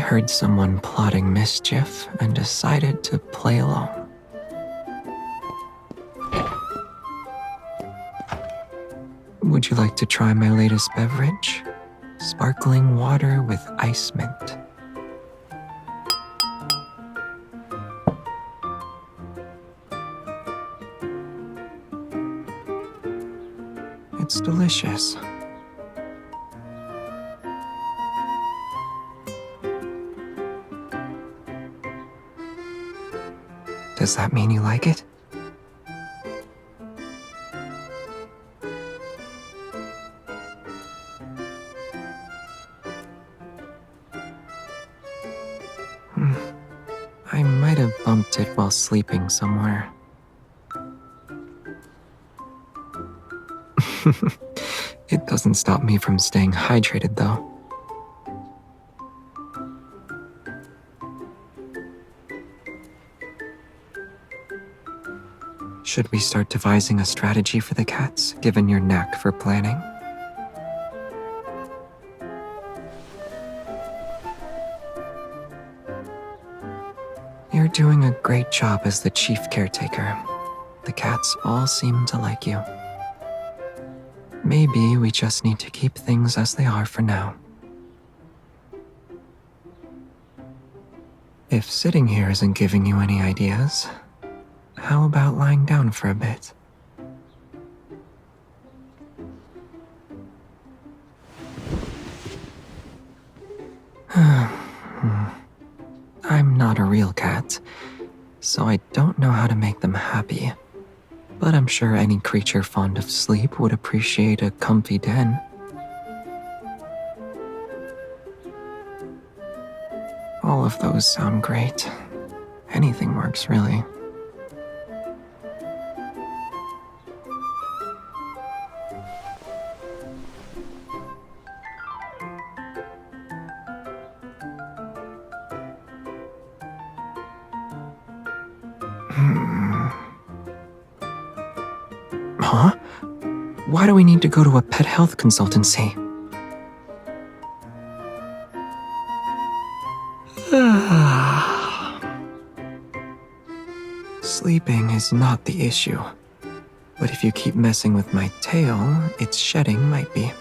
heard someone plotting mischief and decided to play along. Would you like to try my latest beverage? Sparkling water with ice mint. It's delicious. Does that mean you like it? I might have bumped it while sleeping somewhere. It doesn't stop me from staying hydrated, though. Should we start devising a strategy for the cats, given your knack for planning? You're doing a great job as the chief caretaker. The cats all seem to like you. Maybe we just need to keep things as they are for now. If sitting here isn't giving you any ideas, how about lying down for a bit? I'm not a real cat, so I don't know how to make them happy. But I'm sure any creature fond of sleep would appreciate a comfy den. All of those sound great. Anything works, really. Huh? Why do we need to go to a pet health consultancy? Sleeping is not the issue, but if you keep messing with my tail, its shedding might be.